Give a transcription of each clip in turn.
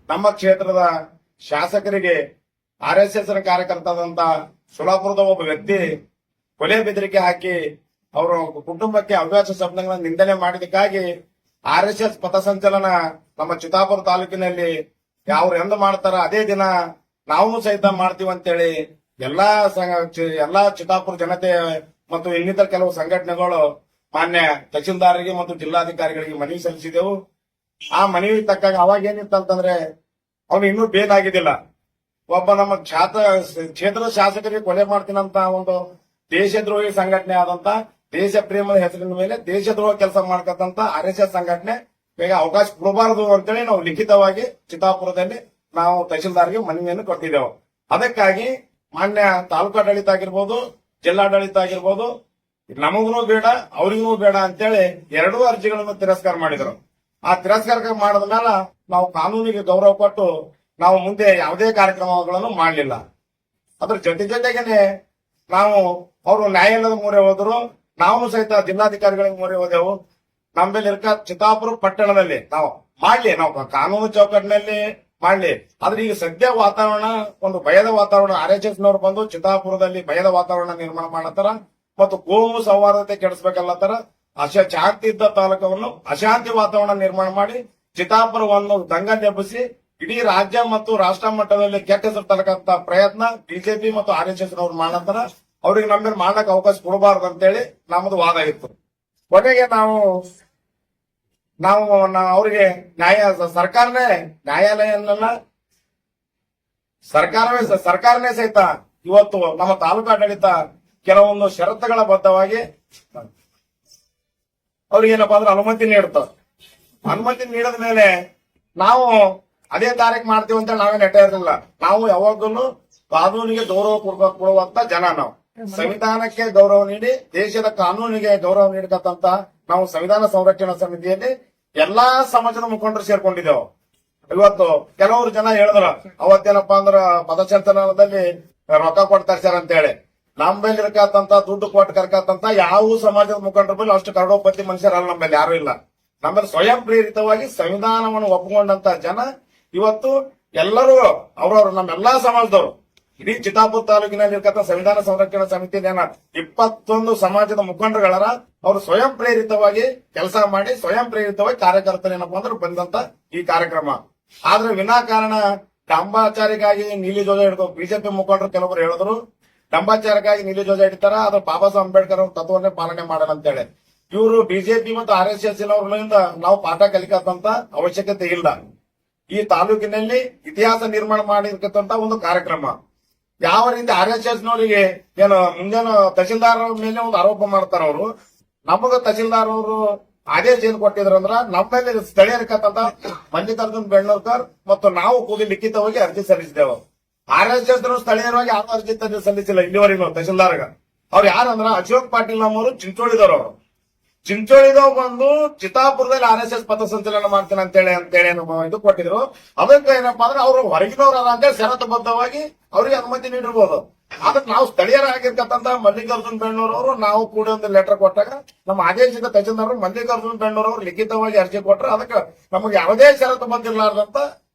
ನಮ್ಮ ಕ್ಷೇತ್ರದ ಶಾಸಕರಿಗೆ RSS ಕಾರ್ಯಕರ್ತರಾದಂತ ಸೋಲಾಪುರದ ಒಬ್ಬ ವ್ಯಕ್ತಿ ಕೊಲೆ ಬೆದರಿಕೆ ಹಾಕಿ ಅವರ ಕುಟುಂಬಕ್ಕೆ ಅವ್ಯಾಸ ಶಬ್ದಗಳನ್ನು ನಿಂದನೆ ಮಾಡಿದಕ್ಕಾಗಿ RSS ಪಥಸಂಚಲನ ನಮ್ಮ ಚಿತ್ತಾಪುರ ತಾಲೂಕಿನಲ್ಲಿ ಯಾವ ಎಂದ ಮಾಡ್ತಾರ ಅದೇ ದಿನ ನಾವು ಸಹಿತ ಮಾಡ್ತೀವಿ ಅಂತೇಳಿ ಎಲ್ಲಾ ಚಿತ್ತಾಪುರ ಜನತೆ ಮತ್ತು ಇನ್ನಿತರ ಕೆಲವು ಸಂಘಟನೆಗಳು ಮಾನ್ಯ ತಹಶೀಲ್ದಾರರಿಗೆ ಮತ್ತು ಜಿಲ್ಲಾಧಿಕಾರಿಗಳಿಗೆ ಮನವಿ ಸಲ್ಲಿಸಿದೆವು. ಆ ಮನವಿ ತಕ್ಕಾಗ ಅವಾಗ ಏನಿತ್ತಂತಂದ್ರೆ ಅವನು ಇನ್ನೂ ಬೇಲಾಗಿದ್ದಿಲ್ಲ. ಒಬ್ಬ ನಮ್ಮ ಕ್ಷೇತ್ರದ ಶಾಸಕರಿಗೆ ಕೊಲೆ ಮಾಡ್ತೀನಂತ ಒಂದು ದೇಶದ್ರೋಹಿ ಸಂಘಟನೆ ಆದಂತ ದೇಶ ಪ್ರೇಮದ ಹೆಸರಿನ ಮೇಲೆ ದೇಶದ್ರೋಹ ಕೆಲಸ ಮಾಡ್ಕತ್ತಂತ RSS ಸಂಘಟನೆ ಬೇಗ ಅವಕಾಶ ಕೊಡಬಾರದು ಅಂತೇಳಿ ನಾವು ಲಿಖಿತವಾಗಿ ಚಿತ್ತಾಪುರದಲ್ಲಿ ನಾವು ತಹಶೀಲ್ದಾರ್ಗೆ ಮನವಿಯನ್ನು ಕೊಟ್ಟಿದ್ದೆವು. ಅದಕ್ಕಾಗಿ ಮಾನ್ಯ ತಾಲೂಕು ಆಡಳಿತ ಆಗಿರ್ಬೋದು, ಜಿಲ್ಲಾಡಳಿತ ಆಗಿರ್ಬೋದು, ನಮಗೂ ಬೇಡ ಅವ್ರಿಗೂ ಬೇಡ ಅಂತೇಳಿ ಎರಡೂ ಅರ್ಜಿಗಳನ್ನು ತಿರಸ್ಕಾರ ಮಾಡಿದ್ರು. ಆ ತಿರಸ್ಕಾರ ಮಾಡಿದ ಮೇಲೆ ನಾವು ಕಾನೂನಿಗೆ ಗೌರವ ಕೊಟ್ಟು ನಾವು ಮುಂದೆ ಯಾವುದೇ ಕಾರ್ಯಕ್ರಮಗಳನ್ನು ಮಾಡಲಿಲ್ಲ. ಅದ್ರ ಜೊತೆಗೇನೆ ನಾವು ಅವರು ನ್ಯಾಯಾಲಯದ ಮೊರೆ ಹೋದ್ರು, ನಾವು ಸಹಿತ ಜಿಲ್ಲಾಧಿಕಾರಿಗಳಿಗೆ ಮೊರೆ ಹೋದೆವು. ನಮ್ಮಲ್ಲಿ ಚಿತ್ತಾಪುರ ಪಟ್ಟಣದಲ್ಲಿ ನಾವು ಕಾನೂನು ಚೌಕಟ್ಟಿನಲ್ಲಿ ಮಾಡ್ಲಿ. ಆದ್ರೆ ಈಗ ಸದ್ಯ ವಾತಾವರಣ ಒಂದು ಭಯದ ವಾತಾವರಣ, RSS ನವರು ಬಂದು ಚಿತ್ತಾಪುರದಲ್ಲಿ ಭಯದ ವಾತಾವರಣ ನಿರ್ಮಾಣ ಮಾಡತ್ತಾರ ಮತ್ತು ಕೋಮು ಸೌಹಾರ್ದತೆ ಕೆಡಿಸಬೇಕಲ್ಲತ್ತಾರ. ಶಾಂತಿ ಇದ್ದ ತಾಲೂಕವನ್ನು ಅಶಾಂತಿ ವಾತಾವರಣ ನಿರ್ಮಾಣ ಮಾಡಿ ಚಿತ್ತಾಪುರವನ್ನು ದಂಗನೆಬ್ಬಿಸಿ ಇಡೀ ರಾಜ್ಯ ಮತ್ತು ರಾಷ್ಟ್ರ ಮಟ್ಟದಲ್ಲಿ ಕೆಟ್ಟ ಹೆಸರು ತರಕಂತ ಪ್ರಯತ್ನ ಬಿಜೆಪಿ ಮತ್ತು RSS ನವರು ಮಾಡತ್ತಾರ. ಅವ್ರಿಗೆ ನಮ್ಮ ಮೇಲೆ ಮಾಡಕ್ ಅವಕಾಶ ಕೊಡಬಾರ್ದು ಅಂತೇಳಿ ನಮ್ಮದು ವಾದ ಇತ್ತು. ಕೊನೆಗೆ ನಾವು ಅವರಿಗೆ ನ್ಯಾಯಾಲಯನೆಲ್ಲ ಸರ್ಕಾರನೇ ಸಹಿತ ಇವತ್ತು ನಮ್ಮ ತಾಲೂಕು ಆಡಳಿತ ಕೆಲವೊಂದು ಷರತ್ತುಗಳ ಬದ್ಧವಾಗಿ ಅವ್ರಿಗೇನಪ್ಪಾ ಅಂದ್ರೆ ಅನುಮತಿ ನೀಡ್ತಾರೆ. ಅನುಮತಿ ನೀಡಿದ ಮೇಲೆ ನಾವು ಅದೇ ತಾರೀಕು ಮಾಡ್ತೀವಿ ಅಂತ ನಾವೇನು ನೆಟ್ಟ ಇರಲಿಲ್ಲ. ನಾವು ಯಾವಾಗಲೂ ಕಾನೂನಿಗೆ ಗೌರವ ಕೊಡುವಂತ ಜನ. ನಾವು ಸಂವಿಧಾನಕ್ಕೆ ಗೌರವ ನೀಡಿ ದೇಶದ ಕಾನೂನಿಗೆ ಗೌರವ ನೀಡತಕ್ಕಂತ ನಾವು ಸಂವಿಧಾನ ಸಂರಕ್ಷಣಾ ಸಮಿತಿಯಲ್ಲಿ ಎಲ್ಲಾ ಸಮಾಜದ ಮುಖಂಡರು ಸೇರ್ಕೊಂಡಿದ್ದೆವು. ಇವತ್ತು ಕೆಲವರು ಜನ ಹೇಳಿದ್ರು ಅವತ್ತೇನಪ್ಪಾ ಅಂದ್ರ ಪದಸಂಚಲನದಲ್ಲಿ ರೊಕ್ಕ ಕೊಟ್ಟು ತರ್ಸ್ಯಾರ ಅಂತ ಹೇಳಿ. ನಮ್ಮಲ್ಲಿ ಇರ್ಕತ್ತಂತ ದುಡ್ಡು ಕೊಟ್ಟು ಕರ್ಕತ್ತಂತ ಯಾವ ಸಮಾಜದ ಮುಖಂಡರ ಮೇಲೆ ಅಷ್ಟು ಕರೋಡಪತಿ ಮನುಷ್ಯರಲ್ಲ. ನಮ್ಮಲ್ಲಿ ಯಾರು ಇಲ್ಲ. ನಮ್ಮಲ್ಲಿ ಸ್ವಯಂ ಪ್ರೇರಿತವಾಗಿ ಸಂವಿಧಾನವನ್ನು ಒಪ್ಪಿಕೊಂಡಂತ ಜನ ಇವತ್ತು ಎಲ್ಲರೂ ಅವ್ರವ್ರು ನಮ್ಮೆಲ್ಲಾ ಸಮಾಜದವರು ಇಡೀ ಚಿತ್ತಾಪುರ ತಾಲೂಕಿನಲ್ಲಿ ಇರ್ತಕ್ಕಂಥ ಸಂವಿಧಾನ ಸಂರಕ್ಷಣಾ ಸಮಿತಿ 21 ಸಮಾಜದ ಮುಖಂಡರುಗಳರ ಅವರು ಸ್ವಯಂ ಪ್ರೇರಿತವಾಗಿ ಕೆಲಸ ಮಾಡಿ ಸ್ವಯಂ ಪ್ರೇರಿತವಾಗಿ ಕಾರ್ಯಕರ್ತರೇನಪ್ಪ ಅಂದ್ರೆ ಬಂದಂತ ಈ ಕಾರ್ಯಕ್ರಮ. ಆದ್ರೆ ವಿನಾಕಾರಣ ಡಂಬಾಚಾರಿಗಾಗಿ ನೀಲಿ ಧ್ವಜ ಹಿಡಿದು ಬಿಜೆಪಿ ಮುಖಂಡರು ಕೆಲವರು ಹೇಳಿದ್ರು ಡಂಬಾಚಾರಕ್ಕಾಗಿ ನೀಲಿ ಧ್ವಜ ಹಿಡಿತಾರ, ಆದ್ರೆ ಬಾಬಾ ಸಾಹೇಬ್ ಅಂಬೇಡ್ಕರ್ ಅವ್ರ ತತ್ವನ್ನೇ ಪಾಲನೆ ಮಾಡಲ್ಲ ಅಂತೇಳಿ ಇವರು ಬಿಜೆಪಿ ಮತ್ತು RSS ನವರಿಂದ ನಾವು ಪಾಠ ಕಲಿಕಂತ ಅವಶ್ಯಕತೆ ಇಲ್ಲ. ಈ ತಾಲೂಕಿನಲ್ಲಿ ಇತಿಹಾಸ ನಿರ್ಮಾಣ ಮಾಡಿರ್ತಕ್ಕಂತ ಒಂದು ಕಾರ್ಯಕ್ರಮ. ಯಾವ ರೀತಿ RSS ನವರಿಗೆ ಮುಂಜಾನೆ ತಹಶೀಲ್ದಾರ್ ಮೇಲೆ ಒಂದು ಆರೋಪ ಮಾಡ್ತಾರ ಅವರು. ನಮಗ ತಹಶೀಲ್ದಾರ್ ಅವರು ಆದೇಶ ಏನ್ ಕೊಟ್ಟಿದ್ರಂದ್ರ ನಮ್ಮಲ್ಲಿ ಸ್ಥಳೀಯರಿಕಂತ ಮಲ್ಲಿಕಾರ್ಜುನ್ ಬೆಣ್ಣೂರ್ಕರ್ ಮತ್ತು ನಾವು ಕೂಡಿ ಲಿಖಿತವಾಗಿ ಅರ್ಜಿ ಸಲ್ಲಿಸಿದೆವು. RSS ಸ್ಥಳೀಯವಾಗಿ ಯಾರು ಅರ್ಜಿ ಸಲ್ಲಿಸಿಲ್ಲ ಇಲ್ಲಿವರೆಗೂ ತಹಶೀಲ್ದಾರ್ಗ. ಅವ್ರು ಯಾರಂದ್ರ ಅಶೋಕ್ ಪಾಟೀಲ್ ನಮ್ಮವರು ಚಿಂಚೋಳಿದವರು. ಚಿಂಚೋಳಿದವ್ ಬಂದು ಚಿತ್ತಾಪುರದಲ್ಲಿ RSS ಪಥಸಂಚಲನ ಮಾಡ್ತೇನೆ ಅಂತೇಳಿ ಇದು ಕೊಟ್ಟಿದ್ರು. ಅದಕ್ಕೆ ಏನಪ್ಪಾ ಅಂದ್ರೆ ಅವರು ಹೊರಗಿನವ್ರ ಅಂತೇಳಿ ಷರತ್ತುಬದ್ಧವಾಗಿ ಅವ್ರಿಗೆ ಅನುಮತಿ ನೀಡಿರ್ಬೋದು. ಅದಕ್ಕೆ ನಾವು ಸ್ಥಳೀಯರಾಗಿರ್ತಕ್ಕಂಥ ಮಲ್ಲಿಕಾರ್ಜುನ್ ಬೆಣ್ಣೂರವರು ನಾವು ಕೂಡ ಒಂದು ಲೆಟರ್ ಕೊಟ್ಟಾಗ ನಮ್ಮ ಆದೇಶದ ತಹಶೀಲ್ದಾರ್ ಮಲ್ಲಿಕಾರ್ಜುನ್ ಬೆಣ್ಣೂರವರು ಲಿಖಿತವಾಗಿ ಅರ್ಜಿ ಕೊಟ್ಟರು. ಅದಕ್ಕೆ ನಮಗೆ ಯಾವುದೇ ಷರತ್ತು ಬಂದಿರಲಾರ್ದಂತ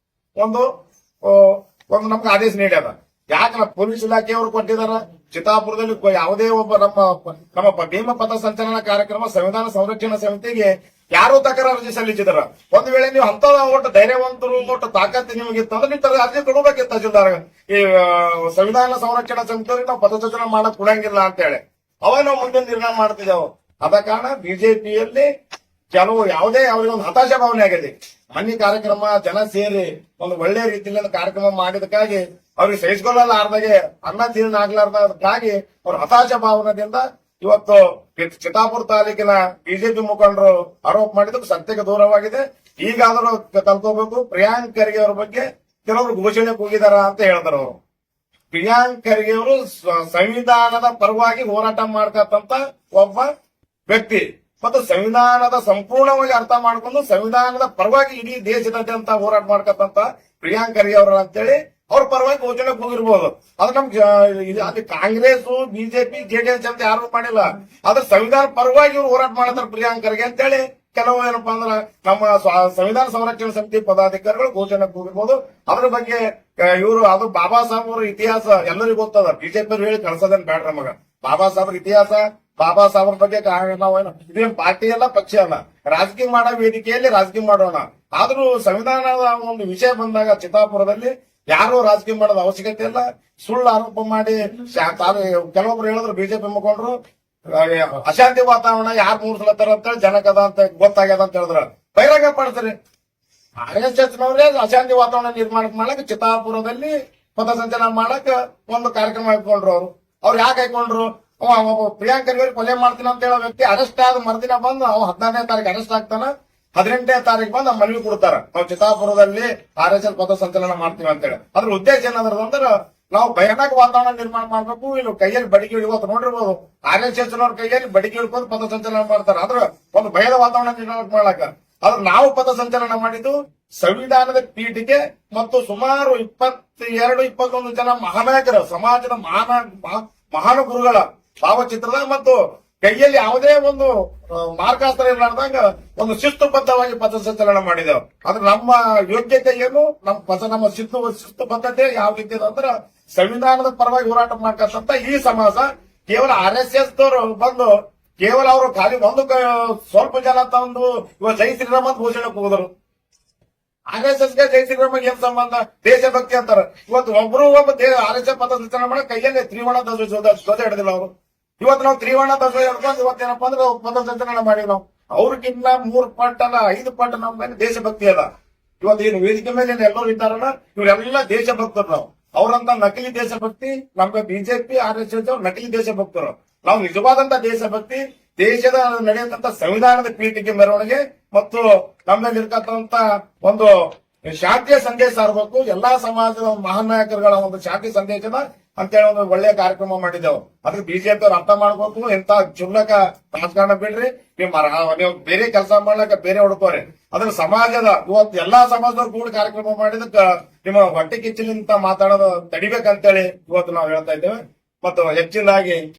ಒಂದು ನಮ್ಗೆ ಆದೇಶ ನೀಡ್ಯಾರ. ಯಾಕೆ ಪೊಲೀಸ್ ಇಲಾಖೆಯವರು ಕೊಟ್ಟಿದಾರ. ಚಿತ್ತಾಪುರದಲ್ಲಿ ಯಾವುದೇ ಒಬ್ಬ ನಮ್ಮ ಭೀಮ ಪಥ ಸಂಚಲನ ಕಾರ್ಯಕ್ರಮ ಸಂವಿಧಾನ ಸಂರಕ್ಷಣಾ ಸಮಿತಿಗೆ ಯಾರು ತಕರಾರು ಅರ್ಜಿ ಸಲ್ಲಿಸಿದಾರ. ಒಂದ್ ವೇಳೆ ನೀವು ಅಂತ ಒಟ್ಟು ಧೈರ್ಯವಂತರು ಒಟ್ಟು ತಾಕತ್ತು ನಿಮಗಿತ್ತು ಅಂದ್ರೆ ನೀವು ಅರ್ಜಿ ಕೊಡಬೇಕಿತ್ತು ತಹಶೀಲ್ದಾರ್. ಈ ಸಂವಿಧಾನ ಸಂರಕ್ಷಣಾ ಸಮಿತಿಯವ್ರಿಗೆ ನಾವು ಪಥಸಂಚಲನ ಮಾಡಕ್ ಕೊಡಂಗಿಲ್ಲ ಅಂತ ಹೇಳಿ ಅವಾಗ ನಾವು ಮುಂದೆ ನಿರ್ಣಯ ಮಾಡ್ತಿದ್ದೆವು. ಆದ ಕಾರಣ ಬಿಜೆಪಿಯಲ್ಲಿ ಕೆಲವು ಯಾವುದೇ ಅವ್ರಿಗೊಂದು ಹತಾಶ ಭಾವನೆ ಆಗಿದೆ. ಮನಿ ಕಾರ್ಯಕ್ರಮ ಜನ ಸೇರಿ ಒಂದು ಒಳ್ಳೆ ರೀತಿಯಲ್ಲಿ ಕಾರ್ಯಕ್ರಮ ಮಾಡಿದಕ್ಕಾಗಿ ಅವ್ರಿಗೆ ಸಹಿಸಿಕೊಳ್ಳಲಾರ್ದಾಗೆ ಅನ್ನ ಜೀರ್ಣ ಆಗ್ಲಾರ್ದಕ್ಕಾಗಿ ಅವ್ರ ಹತಾಶ ಭಾವನದಿಂದ ಇವತ್ತು ಚಿತ್ತಾಪುರ ತಾಲೂಕಿನ ಬಿಜೆಪಿ ಮುಖಂಡರು ಆರೋಪ ಮಾಡಿದ್ರು ಸತ್ಯಕ್ಕೆ ದೂರವಾಗಿದೆ. ಈಗಾದರೂ ಕಲ್ಕೋಬೇಕು. ಪ್ರಿಯಾಂಕ್ ಖರ್ಗೆ ಅವ್ರ ಬಗ್ಗೆ ಕೆಲವರು ಘೋಷಣೆ ಕೂಗಿದಾರ ಅಂತ ಹೇಳಿದ್ರು. ಅವರು ಪ್ರಿಯಾಂಕ್ ಖರ್ಗೆ ಅವರು ಸಂವಿಧಾನದ ಪರವಾಗಿ ಹೋರಾಟ ಮಾಡ್ಕತ್ತಂತ ಒಬ್ಬ ವ್ಯಕ್ತಿ ಮತ್ತು ಸಂವಿಧಾನದ ಸಂಪೂರ್ಣವಾಗಿ ಅರ್ಥ ಮಾಡ್ಕೊಂಡು ಸಂವಿಧಾನದ ಪರವಾಗಿ ಇಡೀ ದೇಶದಾದ್ಯಂತ ಹೋರಾಟ ಮಾಡ್ಕತ್ತಂತ ಪ್ರಿಯಾಂಕ್ ಖರ್ಗೆ ಅವರು ಅಂತೇಳಿ ಅವ್ರ ಪರವಾಗಿ ಘೋಷಣೆ ಹೋಗಿರ್ಬೋದು. ಅದು ನಮ್ಗೆ ಅದು ಕಾಂಗ್ರೆಸ್ ಬಿಜೆಪಿ JDS ಅಂತ ಯಾರು ಮಾಡಿಲ್ಲ. ಆದ್ರೆ ಸಂವಿಧಾನ ಪರವಾಗಿ ಇವ್ರು ಹೋರಾಟ ಮಾಡತಾರ ಪ್ರಿಯಾಂಕ್ ಖರ್ಗೆ ಅಂತೇಳಿ ಕೆಲವು ಏನಪ್ಪಾ ಅಂದ್ರೆ ನಮ್ಮ ಸಂವಿಧಾನ ಸಂರಕ್ಷಣಾ ಸಮಿತಿ ಪದಾಧಿಕಾರಿಗಳು ಘೋಷಣೆ ಕೂಗಿರ್ಬೋದು. ಅದ್ರ ಬಗ್ಗೆ ಇವರು ಅದು ಬಾಬಾ ಸಾಹೇಬ್ ಅವ್ರ ಇತಿಹಾಸ ಎಲ್ಲರಿಗೂ ಗೊತ್ತದ. ಬಿಜೆಪಿ ಹೇಳಿ ಕಳ್ಸೋದೇನ್ ಬೇಡ್ರ ಮಗ. ಬಾಬಾ ಸಾಹೇಬ್ರ ಇತಿಹಾಸ, ಬಾಬಾ ಸಾಹೇಬ್ರ ಬಗ್ಗೆ ನಾವೇನು ಇದೇನು ಪಾರ್ಟಿ ಅಲ್ಲ, ಪಕ್ಷ ಅಲ್ಲ, ರಾಜಕೀಯ ಮಾಡೋ ವೇದಿಕೆಯಲ್ಲಿ ರಾಜಕೀಯ ಮಾಡೋಣ. ಆದ್ರೂ ಸಂವಿಧಾನದ ಒಂದು ವಿಷಯ ಬಂದಾಗ ಚಿತ್ತಾಪುರದಲ್ಲಿ ಯಾರು ರಾಜಕೀಯ ಮಾಡೋದ ಅವಶ್ಯಕತೆ ಇಲ್ಲ. ಸುಳ್ಳು ಆರೋಪ ಮಾಡಿ ಕೆಲವೊಬ್ರು ಹೇಳಿದ್ರು ಬಿಜೆಪಿ ಮುಖಂಡರು ಅಶಾಂತಿ ವಾತಾವರಣ ಯಾರು ಮೂಡಿಸ್ಲತ್ತಾರ ಅಂತೇಳಿ ಜನಕದ ಅಂತ ಗೊತ್ತಾಗ್ಯದ ಅಂತ ಹೇಳಿದ್ರು. ಬಹಿರಂಗ ಪಡಿಸ್ರಿ. RSS ನವರೇ ಅಶಾಂತಿ ವಾತಾವರಣ ನಿರ್ಮಾಣ ಮಾಡಕ್ ಚಿತ್ತಾಪುರದಲ್ಲಿ ಪಥಸಂಚಲನ ಮಾಡಕ್ ಒಂದು ಕಾರ್ಯಕ್ರಮ ಹಾಕೊಂಡ್ರು. ಅವ್ರು ಯಾಕೆ ಹಾಕೊಂಡ್ರು? ಪ್ರಿಯಾಂಕ ಖರ್ಗೆ ಕೊಲೆ ಮಾಡ್ತೀನಿ ಅಂತ ಹೇಳೋ ವ್ಯಕ್ತಿ ಅರೆಸ್ಟ್ ಆದ ಮರುದಿನ ಬಂದು ಅವ್ 14ನೇ ತಾರೀಕು ಅರೆಸ್ಟ್ ಆಗ್ತಾನ, 18ನೇ ತಾರೀಕು ಬಂದು ಮನವಿ ಕೊಡ್ತಾರ, ನಾವು ಚಿತ್ತಾಪುರದಲ್ಲಿ RSS ಪಥಸಂಚಲನ ಮಾಡ್ತೀವಿ ಅಂತೇಳಿ. ಅದ್ರ ಉದ್ದೇಶ ಏನಾದ್ರ ಅಂದ್ರೆ ನಾವು ಭಯಾನಕ ವಾತಾವರಣ ನಿರ್ಮಾಣ ಮಾಡ್ಬೇಕು. ಇಲ್ಲಿ ಕೈಯಲ್ಲಿ ಬಡಿಗೆ ಇವತ್ತು ನೋಡಿರ್ಬೋದು, RSS ನವ್ರ ಕೈಯಲ್ಲಿ ಬಡಿಗೆ ಹಿಡ್ಕೊಂಡು ಪಥಸಂಚಲನ ಮಾಡ್ತಾರ. ಅದ್ರ ಒಂದು ಭಯದ ವಾತಾವರಣ ನಿರ್ಮಾಣ ಮಾಡಕ. ಆದ್ರೆ ನಾವು ಪಥಸಂಚಲನ ಮಾಡಿದ್ದು ಸಂವಿಧಾನದ ಪೀಠಿಗೆ ಮತ್ತು ಸುಮಾರು 22-21 ಜನ ಮಹಾನಾಯಕರ ಸಮಾಜದ ಮಹಾನ ಗುರುಗಳ ಭಾವಚಿತ್ರದ ಮತ್ತು ಕೈಯಲ್ಲಿ ಯಾವುದೇ ಒಂದು ಮಾರ್ಗಾಸ್ತ್ರ ಇರಲಾರ್ದಂಗ ಒಂದು ಶಿಸ್ತುಬದ್ಧವಾಗಿ ಪಥಸಂಚಲನ ಮಾಡಿದೆವು. ಆದ್ರೆ ನಮ್ಮ ಯೋಗ್ಯತೆ ಏನು, ನಮ್ಮ ಶಿಸ್ತು ಬದ್ಧತೆ ಯಾವ ರೀತಿ ಅಂದ್ರೆ ಸಂವಿಧಾನದ ಪರವಾಗಿ ಹೋರಾಟ ಮಾಡ್ಕಂತ ಈ ಸಮಾಜ ಕೇವಲ RSS ದವರು ಬಂದು ಕೇವಲ ಅವರು ಖಾಲಿ ಒಂದು ಸ್ವಲ್ಪ ಜನ ತಂದು ಇವಾಗ ಜೈ ಶ್ರೀರಾಮ್ ಅಂತ ಘೋಷಣೆ ಹೋದರು. RSS ಗೆ ಜೈ ಶ್ರೀರಾಮ್ಗೆ ಏನ್ ಸಂಬಂಧ? ದೇಶಭಕ್ತಿ ಅಂತಾರ. ಇವತ್ತು ಒಬ್ರು ಒಬ್ಬ RSS ಪಥಸಂಚಲನ ಮಾಡಕ್ ಕೈಯಲ್ಲಿ ತ್ರಿವರ್ಣ ಧ್ವಜ ಹಿಡಿದಿಲ್ಲ ಅವರು. ಇವತ್ತು ನಾವು ತ್ರಿವರ್ಣ ಧ್ವಜ ಹಿಡ್ಕೊಂಡು ಇವತ್ತೇನಪ್ಪ ಅಂದ್ರೆ ಪಥಸಂಚಲನ ಮಾಡಿವಿ ನಾವು. ಅವ್ರಿಗಿನ್ನ 3 ಪಟ್ಟು ಅಲ್ಲ 5 ಪಟ್ಟು ನಮ್ಮ ಮೇಲೆ ದೇಶಭಕ್ತಿ ಅದ. ಇವತ್ತು ಏನು ವೇದಿಕೆ ಮೇಲೆ ಎಲ್ಲರೂ ಇದ್ದಾರಲ್ಲ, ಇವರೆಲ್ಲ ದೇಶಭಕ್ತರು. ನಾವು ಅವ್ರಂತ ನಕಲಿ ದೇಶಭಕ್ತಿ ನಮ್ಗೆ ಬಿಜೆಪಿ RSS ಅವ್ರು ನಕಲಿ ದೇಶಭಕ್ತರು. ನಾವು ನಿಜವಾದಂತ ದೇಶಭಕ್ತಿ, ದೇಶದ ನಡೆಯತಂತ ಸಂವಿಧಾನದ ಪೀಠಿಗೆ ಮೆರವಣಿಗೆ ಮತ್ತು ನಮ್ಮಲ್ಲಿ ಇರ್ತಕ್ಕಂತ ಒಂದು ಶಾಂತಿಯ ಸಂದೇಶ ಸಾರಬೇಕು. ಎಲ್ಲಾ ಸಮಾಜದ ಮಹಾನ್ ನಾಯಕರುಗಳ ಒಂದು ಶಾಂತಿ ಸಂದೇಶದ ಅಂತೇಳಿ ಒಂದು ಒಳ್ಳೆಯ ಕಾರ್ಯಕ್ರಮ ಮಾಡಿದೆವು. ಅದಕ್ಕೆ ಬಿಜೆಪಿ ಅವ್ರು ಅರ್ಥ ಮಾಡ್ಬೇಕು. ಇಂತ ಕ್ಷುಲ್ಲಕ ರಾಜಕಾರಣ ಬಿಡ್ರಿ. ನೀವು ಬೇರೆ ಕೆಲಸ ಮಾಡ್ಲಕ್ಕ ಬೇರೆ ಹುಡುಕೋರಿ. ಅದ್ರ ಸಮಾಜದ ಇವತ್ತು ಎಲ್ಲಾ ಸಮಾಜದವ್ರು ಕೂಡ ಕಾರ್ಯಕ್ರಮ ಮಾಡಿದಕ್ಕ ನಿಮ್ಮ ಹೊಟ್ಟೆ ಕಿಚ್ಚಲಿಂತ ಮಾತಾಡೋದು ತಡಿಬೇಕಂತೇಳಿ ಇವತ್ತು ನಾವು ಹೇಳ್ತಾ ಇದ್ದೇವೆ. ಮತ್ತು ಹೆಚ್ಚಿನದಾಗಿ